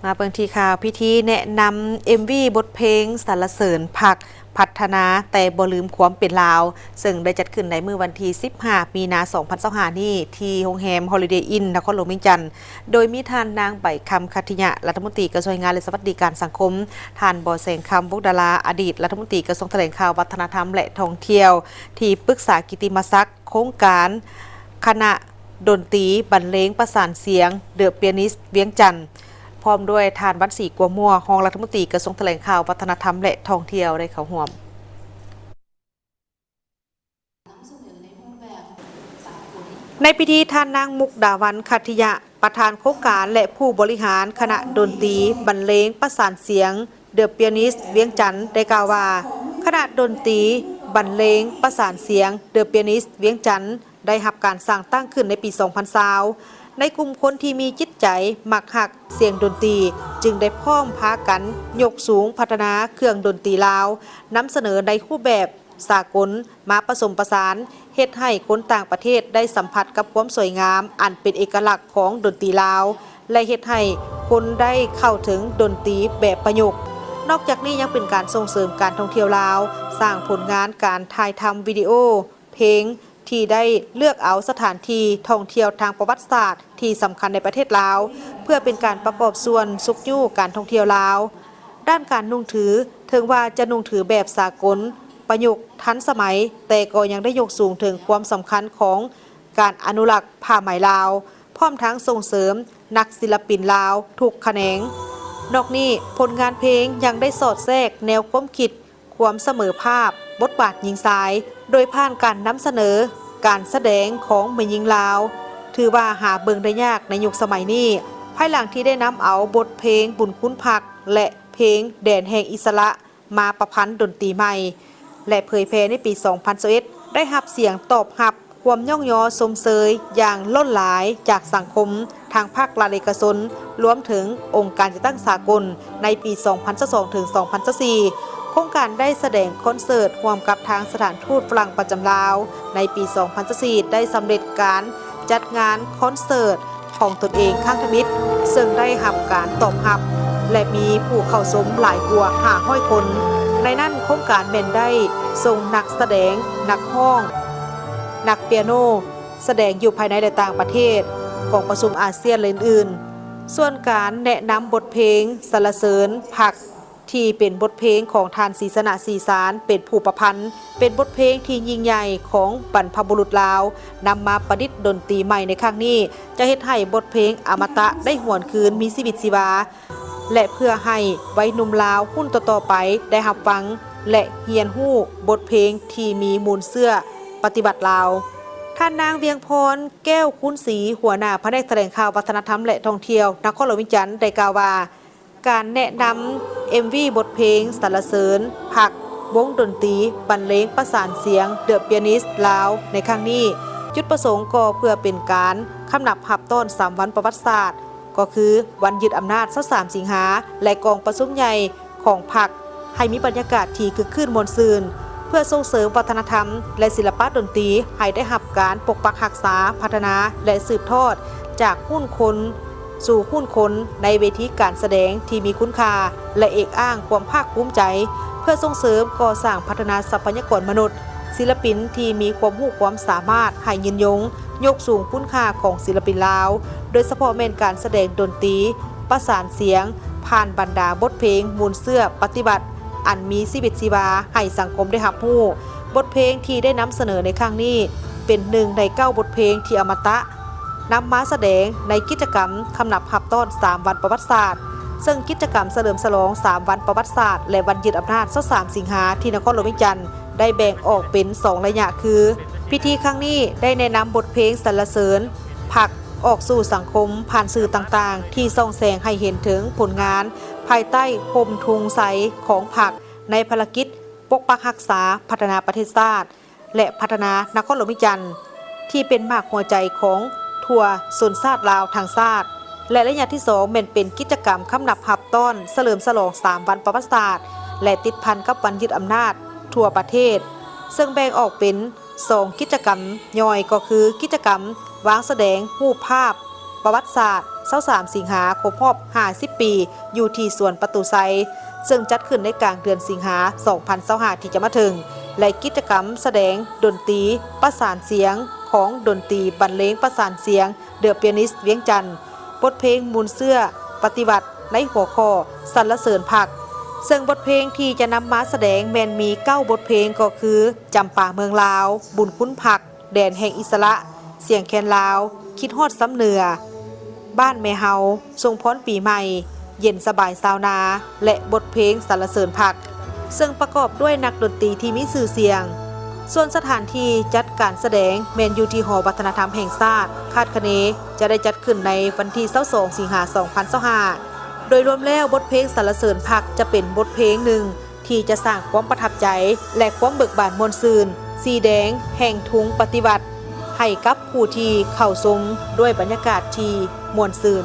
มาเบิ่งที่ข่าวพิธีแนะนำ MV บทเพลงสรรเสริญผักพัฒนาแต่บ่ลืมความเป็นลาวซึ่งได้จัดขึ้นในมื้อวันที่15 มีนาคม 2025 นี้ที่โรงแรม Holiday Inn นครหลวงเวียงจันทน์โดยมีท่านนางใบคำคัทธิยะรัฐมนตรีกระทรวงงานและสวัสดิการสังคมท่านบ่อแสงคำบุกดาราอดีตรัฐมนตรีกระทรวงแถลงข่าววัฒนธรรมและท่องเที่ยวที่ปรึกษากิตติมศักดิ์โครงการคณะดนตรีบรรเลงประสานเสียงเดอะเปียนิสต์เวียงจันทน์พร้อมด้วยทานวัดศรีกัวมัวรองรัฐมนตรีกระทรวงแถลงข่าววัฒนธรรมและท่องเที่ยวได้เข้าร่วมในพิธีท่านนางมุกดาวันคัทธิยะประธานโครงการและผู้บริหารคณะดนตรีบรรเลงประสานเสียงเดอะเปียนิสต์เวียงจันทน์ได้กล่าวว่าคณะดนตรีบรรเลงประสานเสียงเดอะเปียนิสต์เวียงจันทน์ได้รับการสร้างตั้งขึ้นในปี 2020 ในกลุ่มคนที่มีจิตใจมักหักเสียงดนตรีจึงได้พร้อมพากันยกสูงพัฒนาเครื่องดนตรีลาวนำเสนอในรูปแบบสากลมาผสมผสานเฮ็ดให้คนต่างประเทศได้สัมผัสกับความสวยงามอันเป็นเอกลักษณ์ของดนตรีลาวและเฮ็ดให้คนได้เข้าถึงดนตรีแบบประยุกต์นอกจากนี้ยังเป็นการส่งเสริมการท่องเที่ยวลาวสร้างผลงานการถ่ายทำวิดีโอเพลงที่ได้เลือกเอาสถานที่ท่องเที่ยวทางประวัติศาสตร์ที่สำคัญในประเทศลาวเพื่อเป็นการประกอบส่วนสุขยู่การท่องเที่ยวลาวด้านการนุ่งถือถึงว่าจะนุ่งถือแบบสากลประยุกต์ทันสมัยแต่ก็ยังได้ยกสูงถึงความสำคัญของการอนุรักษ์ผ้าไหมลาวพร้อมทั้งส่งเสริมนักศิลปินลาวทุกแขนงนอกนี้ผลงานเพลงยังได้สอดแทรกแนวความคิดความเสมอภาพบทบาทหญิงชายโดยผ่านการนำเสนอการแสดงของแม่หญิงลาวถือว่าหาเบิ่งได้ยากในยุคสมัยนี้ภายหลังที่ได้นำเอาบทเพลงบุญคุณผักและเพลงแดนแห่งอิสระมาประพันธ์ดนตรีใหม่และเผยแพร่ในปี 2021 ได้รับเสียงตอบรับความย่องยอสมเสยอย่างล้นหลายจากสังคมทางภาครัฐเอกชนรวมถึงองค์การจัดตั้งสากลในปี 2022 ถึง 2024 โครงการได้แสดงคอนเสิร์ตร่วมกับทางสถานทูตฝรั่งประจำลาวในปี 2024 ได้สำเร็จการจัดงานคอนเสิร์ตของตนเองข้างทมิตรซึ่งได้รับการตอบรับและมีผู้เข้าชมหลายกว่า500 คนในนั้นโครงการแม่นได้ส่งนักแสดงนักร้องนักเปียโนแสดงอยู่ภายในและต่างประเทศของประชุมอาเซียนและอื่นๆส่วนการแนะนำบทเพลงสรรเสริญผักที่เป็นบทเพลงของทานศรีสนะศรีสารเป็นผู้ประพันธ์เป็นบทเพลงที่ยิ่งใหญ่ของบรรพบุรุษลาวนำมาประดิษฐ์ดนตรีใหม่ในครั้งนี้จะเฮ็ดให้บทเพลงอมตะได้หวนคืนมีชีวิตชีวาและเพื่อให้วัยหนุ่มลาวรุ่นต่อๆไปได้รับฟังและเรียนรู้บทเพลงที่มีมูลเชื่อปฏิบัติลาวท่านนางเวียงพรแก้วคุณศรีหัวหน้าแผนกแถลงข่าววัฒนธรรมและท่องเที่ยวนครหลวงเวียงจันทน์ได้กล่าวว่าการแนะนำ MV บทเพลงสรรเสริญผักวงดนตรีบรรเลงประสานเสียงเดอะเปียนิสต์ลาวในครั้งนี้จุดประสงค์ก็เพื่อเป็นการคำนับหับต้น3 วันประวัติศาสตร์ก็คือวันยึดอำนาจ23 สิงหาและกองประชุมใหญ่ของพรรคให้มีบรรยากาศที่คึกคืนมวลซื่นเพื่อส่งเสริมวัฒนธรรมและศิลปะดนตรีให้ได้รับการปกปักรักษาพัฒนาและสืบทอดจากหุ้นคนสู่หุ้นคนในเวทีการแสดงที่มีคุณค่าและเอกอ้างความภาคภูมิใจเพื่อส่งเสริมก่อสร้างพัฒนาทรัพยากรมนุษย์ศิลปินที่มีความรู้ความสามารถให้ยืนยงยกสูงคุณค่าของศิลปินลาวโดยเฉพาะแม่นการแสดงดนตรีประสานเสียงผ่านบรรดาบทเพลงมูลเชื่อปฏิบัติอันมีชีวิตชีวาให้สังคมได้รับรู้บทเพลงที่ได้นำเสนอในครั้งนี้เป็นหนึ่งใน9 บทเพลงที่อมตะนำมาแสดงในกิจกรรมคำนับหับต้น3 วันประวัติศาสตร์ซึ่งกิจกรรมเฉลิมฉลอง3 วันประวัติศาสตร์และวันยึดอำนาจ23 สิงหาที่นครหลวงเวียงจันทน์ได้แบ่งออกเป็น2 ระยะคือพิธีครั้งนี้ได้แนะนำบทเพลงสรรเสริญผักออกสู่สังคมผ่านสื่อต่างๆที่ส่องแสงให้เห็นถึงผลงานภายใต้พรมทุงใสของผักในภารกิจปกปักรักษาพัฒนาประเทศชาติและพัฒนานครหลวงเวียงจันทน์ที่เป็นหมากหัวใจของทัวร์ชนชาติลาวทางชาติและระยะที่2เป็นกิจกรรมคำนับหับต้นเฉลิมฉลอง3 วันประวัติศาสตร์และติดพันกับวันยึดอำนาจทั่วประเทศซึ่งแบ่งออกเป็น2 กิจกรรมย่อยก็คือกิจกรรมวางแสดงรูปภาพประวัติศาสตร์ 23 สิงหาครบรอบ 50 ปี อยู่ที่สวนประตูไซซึ่งจัดขึ้นในกลางเดือนสิงหา 2025 ที่จะมาถึง และกิจกรรมแสดงดนตรีประสานเสียงของดนตรีบรรเลงประสานเสียงเดอะเปียนิสต์เวียงจันทร์บทเพลงมูลเสื้อปฏิบัติในหัวข้อสรรเสริญผักซึ่งบทเพลงที่จะนำมาแสดงแมนมี9บทเพลงก็คือจำป่าเมืองลาวบุญคุ้นผักแดนแห่งอิสระเสียงแคนลาวคิดฮอดซ้ำเหนือบ้านแม่เฮาทรงพรปีใหม่เย็นสบายซาวนาและบทเพลงสรรเสริญผักซึ่งประกอบด้วยนักดนตรีที่มีชื่อเสียงส่วนสถานที่จัดการแสดงแมนอยู่ที่หอวัฒนธรรมแห่งชาติคาดคะเนจะได้จัดขึ้นในวันที่22 สิงหาคม 2025โดยรวมแล้วบทเพลงสรรเสริญผักจะเป็นบทเพลงหนึ่งที่จะสร้างความประทับใจและความเบิกบานมวลซืนสีแดงแห่งทุงปฏิบัติให้กับผู้ที่เข้าชมด้วยบรรยากาศที่ม่วนซืน